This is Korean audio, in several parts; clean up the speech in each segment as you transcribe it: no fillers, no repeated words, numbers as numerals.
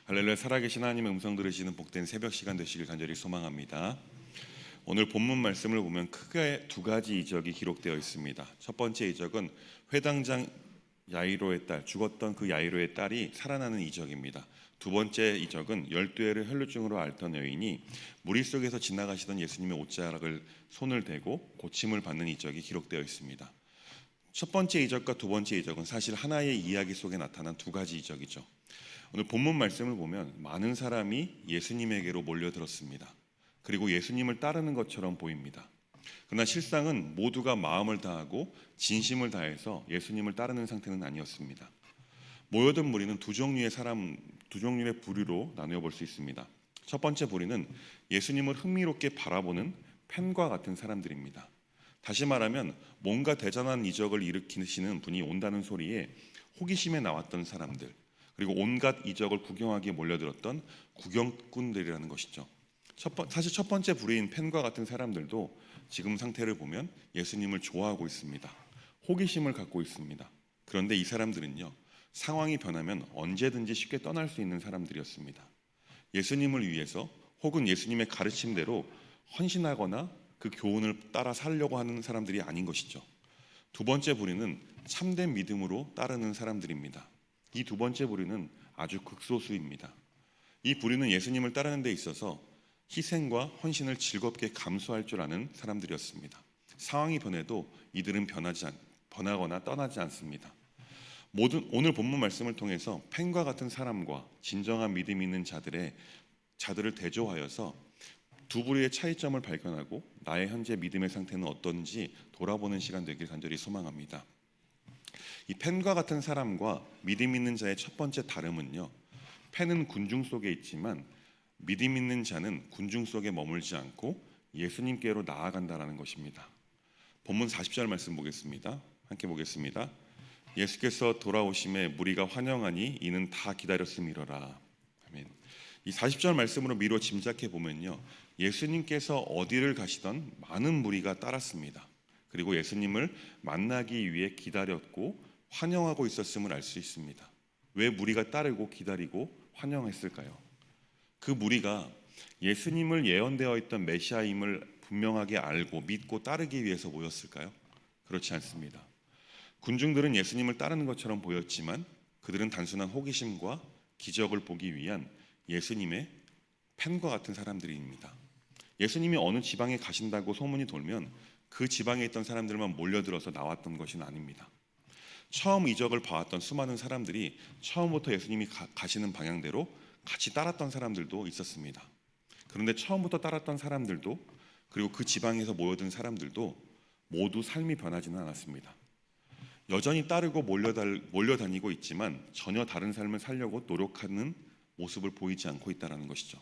할렐루야. 살아계신 하나님의 음성 들으시는 복된 새벽 시간 되시길 간절히 소망합니다. 오늘 본문 말씀을 보면 크게 두 가지 이적이 기록되어 있습니다. 첫 번째 이적은 회당장 야이로의 딸, 죽었던 그 야이로의 딸이 살아나는 이적입니다. 두 번째 이적은 12해를 혈루증으로 앓던 여인이 무리 속에서 지나가시던 예수님의 옷자락을 손을 대고 고침을 받는 이적이 기록되어 있습니다. 첫 번째 이적과 두 번째 이적은 사실 하나의 이야기 속에 나타난 두 가지 이적이죠. 오늘 본문 말씀을 보면 많은 사람이 예수님에게로 몰려들었습니다. 그리고 예수님을 따르는 것처럼 보입니다. 그러나 실상은 모두가 마음을 다하고 진심을 다해서 예수님을 따르는 상태는 아니었습니다. 모여든 무리는 두 종류의 부류로 나누어 볼 수 있습니다. 첫 번째 부류는 예수님을 흥미롭게 바라보는 팬과 같은 사람들입니다. 다시 말하면 뭔가 대단한 이적을 일으키시는 분이 온다는 소리에 호기심에 나왔던 사람들, 그리고 온갖 이적을 구경하기에 몰려들었던 구경꾼들이라는 것이죠. 사실 첫 번째 부류인 팬과 같은 사람들도 지금 상태를 보면 예수님을 좋아하고 있습니다. 호기심을 갖고 있습니다. 그런데 이 사람들은요, 상황이 변하면 언제든지 쉽게 떠날 수 있는 사람들이었습니다. 예수님을 위해서 혹은 예수님의 가르침대로 헌신하거나 그 교훈을 따라 살려고 하는 사람들이 아닌 것이죠. 두 번째 부류는 참된 믿음으로 따르는 사람들입니다. 이 두 번째 부류는 아주 극소수입니다. 이 부류는 예수님을 따르는 데 있어서 희생과 헌신을 즐겁게 감수할 줄 아는 사람들이었습니다. 상황이 변해도 이들은 변하거나 떠나지 않습니다. 오늘 본문 말씀을 통해서 팬과 같은 사람과 진정한 믿음 있는 자들을 대조하여서 두 부류의 차이점을 발견하고 나의 현재 믿음의 상태는 어떤지 돌아보는 시간 되길 간절히 소망합니다. 이 팬과 같은 사람과 믿음 있는 자의 첫 번째 다름은요, 팬은 군중 속에 있지만 믿음 있는 자는 군중 속에 머물지 않고 예수님께로 나아간다라는 것입니다. 본문 40절 말씀 보겠습니다. 함께 보겠습니다. 예수께서 돌아오심에 무리가 환영하니 이는 다 기다렸음이로라. 아멘. 이 40절 말씀으로 미뤄 짐작해 보면요, 예수님께서 어디를 가시던 많은 무리가 따랐습니다. 그리고 예수님을 만나기 위해 기다렸고 환영하고 있었음을 알 수 있습니다. 왜 무리가 따르고 기다리고 환영했을까요? 그 무리가 예수님을 예언되어 있던 메시아임을 분명하게 알고 믿고 따르기 위해서 모였을까요? 그렇지 않습니다. 군중들은 예수님을 따르는 것처럼 보였지만 그들은 단순한 호기심과 기적을 보기 위한 예수님의 팬과 같은 사람들입니다. 예수님이 어느 지방에 가신다고 소문이 돌면 그 지방에 있던 사람들만 몰려들어서 나왔던 것은 아닙니다. 처음 이적을 봐왔던 수많은 사람들이 처음부터 예수님이 가시는 방향대로 같이 따랐던 사람들도 있었습니다. 그런데 처음부터 따랐던 사람들도, 그리고 그 지방에서 모여든 사람들도 모두 삶이 변하지는 않았습니다. 여전히 따르고 몰려다니고 있지만 전혀 다른 삶을 살려고 노력하는 모습을 보이지 않고 있다는 것이죠.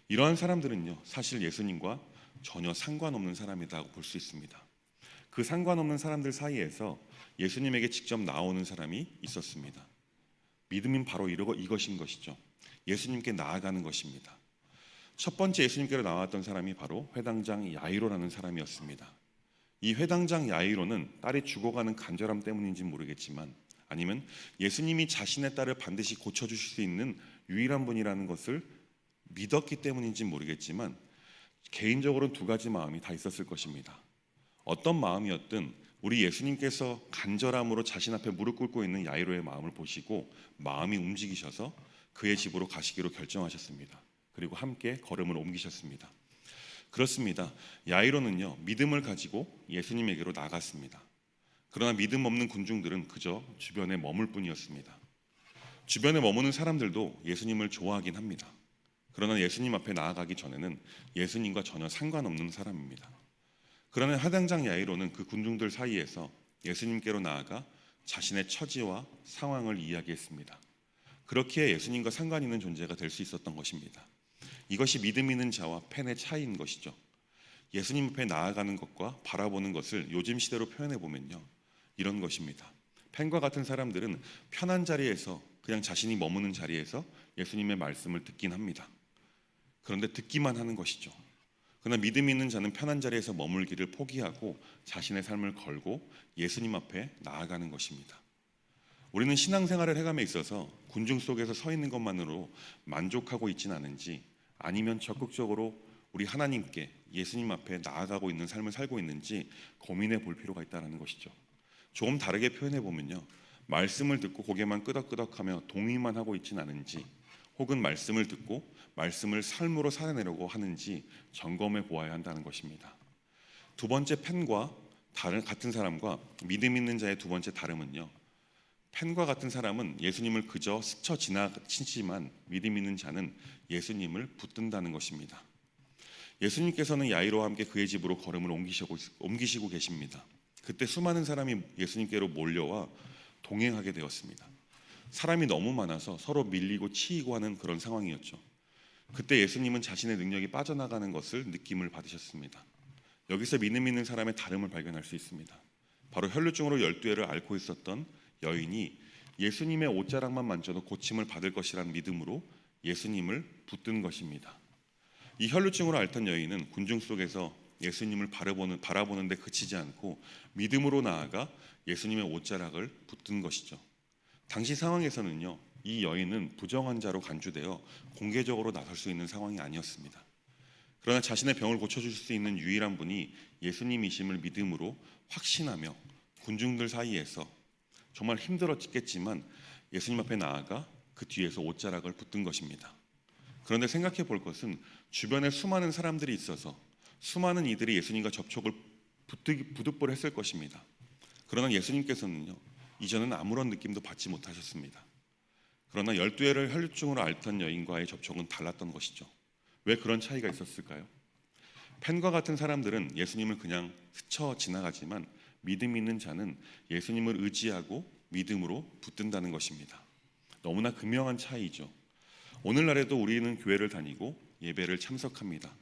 이러한 사람들은요, 사실 예수님과 전혀 상관없는 사람이라고 볼 수 있습니다. 그 상관없는 사람들 사이에서 예수님에게 직접 나오는 사람이 있었습니다. 믿음은 바로 이것인 것이죠. 예수님께 나아가는 것입니다. 첫 번째 예수님께로 나왔던 사람이 바로 회당장 야이로라는 사람이었습니다. 이 회당장 야이로는 딸이 죽어가는 간절함 때문인지 모르겠지만, 아니면 예수님이 자신의 딸을 반드시 고쳐주실 수 있는 유일한 분이라는 것을 믿었기 때문인지 모르겠지만, 개인적으로는 두 가지 마음이 다 있었을 것입니다. 어떤 마음이었든 우리 예수님께서 간절함으로 자신 앞에 무릎 꿇고 있는 야이로의 마음을 보시고 마음이 움직이셔서 그의 집으로 가시기로 결정하셨습니다. 그리고 함께 걸음을 옮기셨습니다. 그렇습니다. 야이로는요, 믿음을 가지고 예수님에게로 나갔습니다. 그러나 믿음 없는 군중들은 그저 주변에 머물 뿐이었습니다. 주변에 머무는 사람들도 예수님을 좋아하긴 합니다. 그러나 예수님 앞에 나아가기 전에는 예수님과 전혀 상관없는 사람입니다. 그러나 회당장 야이로는 그 군중들 사이에서 예수님께로 나아가 자신의 처지와 상황을 이야기했습니다. 그렇기에 예수님과 상관 있는 존재가 될 수 있었던 것입니다. 이것이 믿음 있는 자와 팬의 차이인 것이죠. 예수님 앞에 나아가는 것과 바라보는 것을 요즘 시대로 표현해 보면요, 이런 것입니다. 팬과 같은 사람들은 편한 자리에서, 그냥 자신이 머무는 자리에서 예수님의 말씀을 듣긴 합니다. 그런데 듣기만 하는 것이죠. 그러나 믿음 있는 자는 편한 자리에서 머물기를 포기하고 자신의 삶을 걸고 예수님 앞에 나아가는 것입니다. 우리는 신앙생활을 해감에 있어서 군중 속에서 서 있는 것만으로 만족하고 있지는 않은지, 아니면 적극적으로 우리 하나님께 예수님 앞에 나아가고 있는 삶을 살고 있는지 고민해 볼 필요가 있다는 것이죠. 조금 다르게 표현해 보면요, 말씀을 듣고 고개만 끄덕끄덕하며 동의만 하고 있지는 않은지, 혹은 말씀을 듣고 말씀을 삶으로 살아내려고 하는지 점검해 보아야 한다는 것입니다. 두 번째 펜과 같은 사람과 믿음 있는 자의 두 번째 다름은요, 펜과 같은 사람은 예수님을 그저 스쳐 지나치지만 믿음 있는 자는 예수님을 붙든다는 것입니다. 예수님께서는 야이로와 함께 그의 집으로 걸음을 옮기시고 계십니다. 그때 수많은 사람이 예수님께로 몰려와 동행하게 되었습니다. 사람이 너무 많아서 서로 밀리고 치이고 하는 그런 상황이었죠. 그때 예수님은 자신의 능력이 빠져나가는 것을 느낌을 받으셨습니다. 여기서 믿음 있는 사람의 다름을 발견할 수 있습니다. 바로 혈루증으로 12회를 앓고 있었던 여인이 예수님의 옷자락만 만져도 고침을 받을 것이라는 믿음으로 예수님을 붙든 것입니다. 이 혈루증으로 앓던 여인은 군중 속에서 예수님을 바라보는 데 그치지 않고 믿음으로 나아가 예수님의 옷자락을 붙든 것이죠. 당시 상황에서는요, 이 여인은 부정환자로 간주되어 공개적으로 나설 수 있는 상황이 아니었습니다. 그러나 자신의 병을 고쳐줄 수 있는 유일한 분이 예수님이심을 믿음으로 확신하며 군중들 사이에서 정말 힘들었겠지만 예수님 앞에 나아가 그 뒤에서 옷자락을 붙든 것입니다. 그런데 생각해 볼 것은 주변에 수많은 사람들이 있어서 수많은 이들이 예수님과 접촉을 부득불 했을 것입니다. 그러나 예수님께서는요, 이전은 아무런 느낌도 받지 못하셨습니다. 그러나 12회를 혈루증으로 앓던 여인과의 접촉은 달랐던 것이죠. 왜 그런 차이가 있었을까요? 펜과 같은 사람들은 예수님을 그냥 스쳐 지나가지만 믿음 있는 자는 예수님을 의지하고 믿음으로 붙든다는 것입니다. 너무나 극명한 차이죠. 오늘날에도 우리는 교회를 다니고 예배를 참석합니다.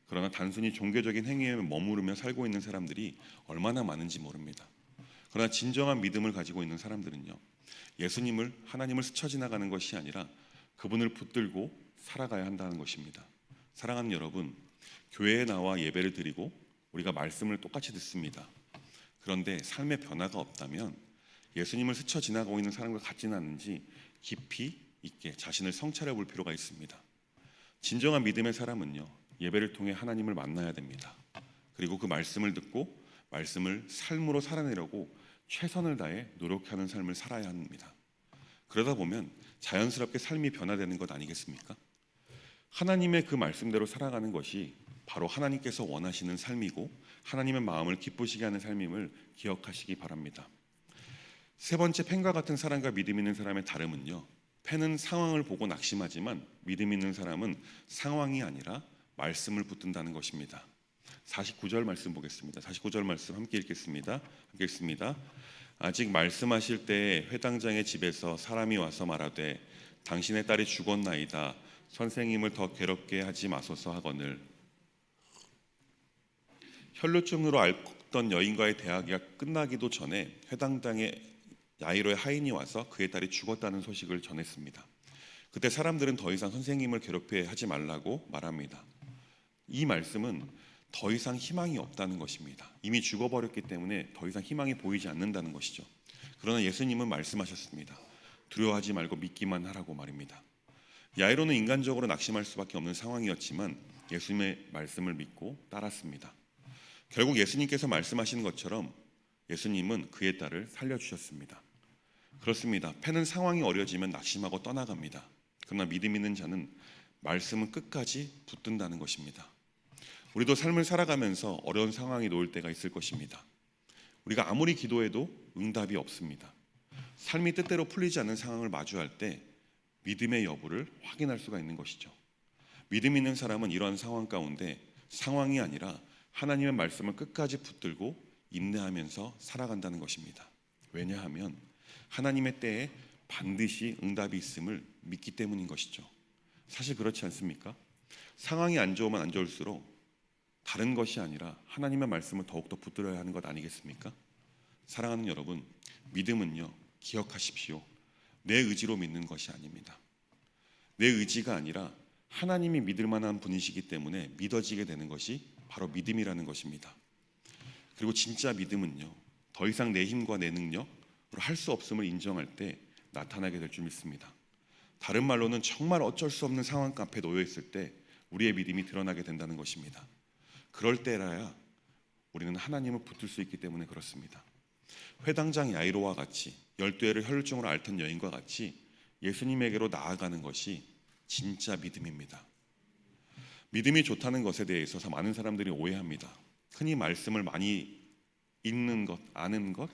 그러나 단순히 종교적인 행위에 머무르며 살고 있는 사람들이 얼마나 많은지 모릅니다. 그러나 진정한 믿음을 가지고 있는 사람들은요, 예수님을, 하나님을 스쳐 지나가는 것이 아니라 그분을 붙들고 살아가야 한다는 것입니다. 사랑하는 여러분, 교회에 나와 예배를 드리고 우리가 말씀을 똑같이 듣습니다. 그런데 삶의 변화가 없다면 예수님을 스쳐 지나가고 있는 사람과 같지는 않은지 깊이 있게 자신을 성찰해 볼 필요가 있습니다. 진정한 믿음의 사람은요, 예배를 통해 하나님을 만나야 됩니다. 그리고 그 말씀을 듣고 말씀을 삶으로 살아내려고 최선을 다해 노력하는 삶을 살아야 합니다. 그러다 보면 자연스럽게 삶이 변화되는 것 아니겠습니까? 하나님의 그 말씀대로 살아가는 것이 바로 하나님께서 원하시는 삶이고 하나님의 마음을 기쁘시게 하는 삶임을 기억하시기 바랍니다. 세 번째, 펜과 같은 사람과 믿음 있는 사람의 다름은요, 펜은 상황을 보고 낙심하지만 믿음 있는 사람은 상황이 아니라 말씀을 붙든다는 것입니다. 49절 말씀 보겠습니다. 49절 말씀 함께 읽겠습니다. 함께 읽습니다. 아직 말씀하실 때에 회당장의 집에서 사람이 와서 말하되 당신의 딸이 죽었나이다. 선생님을 더 괴롭게 하지 마소서 하거늘. 혈루증으로 앓던 여인과의 대화가 끝나기도 전에 회당장에 야이로의 하인이 와서 그의 딸이 죽었다는 소식을 전했습니다. 그때 사람들은 더 이상 선생님을 괴롭게 하지 말라고 말합니다. 이 말씀은 더 이상 희망이 없다는 것입니다. 이미 죽어버렸기 때문에 더 이상 희망이 보이지 않는다는 것이죠. 그러나 예수님은 말씀하셨습니다. 두려워하지 말고 믿기만 하라고 말입니다. 야이로는 인간적으로 낙심할 수밖에 없는 상황이었지만 예수님의 말씀을 믿고 따랐습니다. 결국 예수님께서 말씀하신 것처럼 예수님은 그의 딸을 살려주셨습니다. 그렇습니다. 펜은 상황이 어려지면 낙심하고 떠나갑니다. 그러나 믿음 있는 자는 말씀은 끝까지 붙든다는 것입니다. 우리도 삶을 살아가면서 어려운 상황이 놓일 때가 있을 것입니다. 우리가 아무리 기도해도 응답이 없습니다. 삶이 뜻대로 풀리지 않는 상황을 마주할 때 믿음의 여부를 확인할 수가 있는 것이죠. 믿음 있는 사람은 이러한 상황 가운데 상황이 아니라 하나님의 말씀을 끝까지 붙들고 인내하면서 살아간다는 것입니다. 왜냐하면 하나님의 때에 반드시 응답이 있음을 믿기 때문인 것이죠. 사실 그렇지 않습니까? 상황이 안 좋으면 안 좋을수록 다른 것이 아니라 하나님의 말씀을 더욱더 붙들어야 하는 것 아니겠습니까? 사랑하는 여러분, 믿음은요, 기억하십시오. 내 의지로 믿는 것이 아닙니다. 내 의지가 아니라 하나님이 믿을 만한 분이시기 때문에 믿어지게 되는 것이 바로 믿음이라는 것입니다. 그리고 진짜 믿음은요, 더 이상 내 힘과 내 능력으로 할 수 없음을 인정할 때 나타나게 될 줄 믿습니다. 다른 말로는 정말 어쩔 수 없는 상황 앞에 놓여 있을 때 우리의 믿음이 드러나게 된다는 것입니다. 그럴 때라야 우리는 하나님을 붙들 수 있기 때문에 그렇습니다. 회당장 야이로와 같이 12해를 혈루증으로 앓던 여인과 같이 예수님에게로 나아가는 것이 진짜 믿음입니다. 믿음이 좋다는 것에 대해서 많은 사람들이 오해합니다. 흔히 말씀을 많이 읽는 것, 아는 것,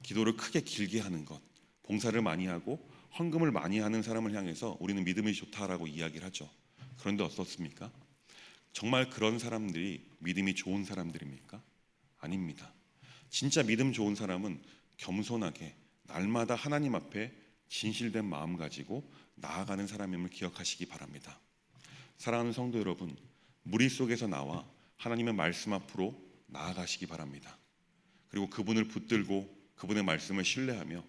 기도를 크게 길게 하는 것, 봉사를 많이 하고 헌금을 많이 하는 사람을 향해서 우리는 믿음이 좋다라고 이야기를 하죠. 그런데 어떻습니까? 정말 그런 사람들이 믿음이 좋은 사람들입니까? 아닙니다. 진짜 믿음 좋은 사람은 겸손하게 날마다 하나님 앞에 진실된 마음 가지고 나아가는 사람임을 기억하시기 바랍니다. 사랑하는 성도 여러분, 무리 속에서 나와 하나님의 말씀 앞으로 나아가시기 바랍니다. 그리고 그분을 붙들고 그분의 말씀을 신뢰하며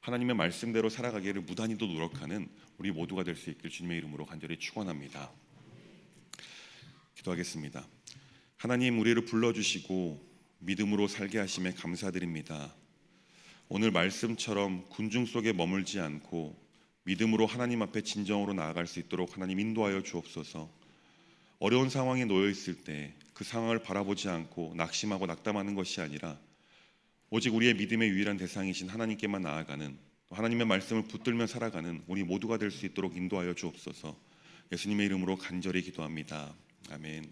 하나님의 말씀대로 살아가기를 무단히도 노력하는 우리 모두가 될 수 있길 주님의 이름으로 간절히 축원합니다. 기도하겠습니다. 하나님, 우리를 불러주시고 믿음으로 살게 하심에 감사드립니다. 오늘 말씀처럼 군중 속에 머물지 않고 믿음으로 하나님 앞에 진정으로 나아갈 수 있도록 하나님 인도하여 주옵소서. 어려운 상황에 놓여 있을 때 그 상황을 바라보지 않고 낙심하고 낙담하는 것이 아니라 오직 우리의 믿음의 유일한 대상이신 하나님께만 나아가는, 하나님의 말씀을 붙들며 살아가는 우리 모두가 될 수 있도록 인도하여 주옵소서. 예수님의 이름으로 간절히 기도합니다. 아멘.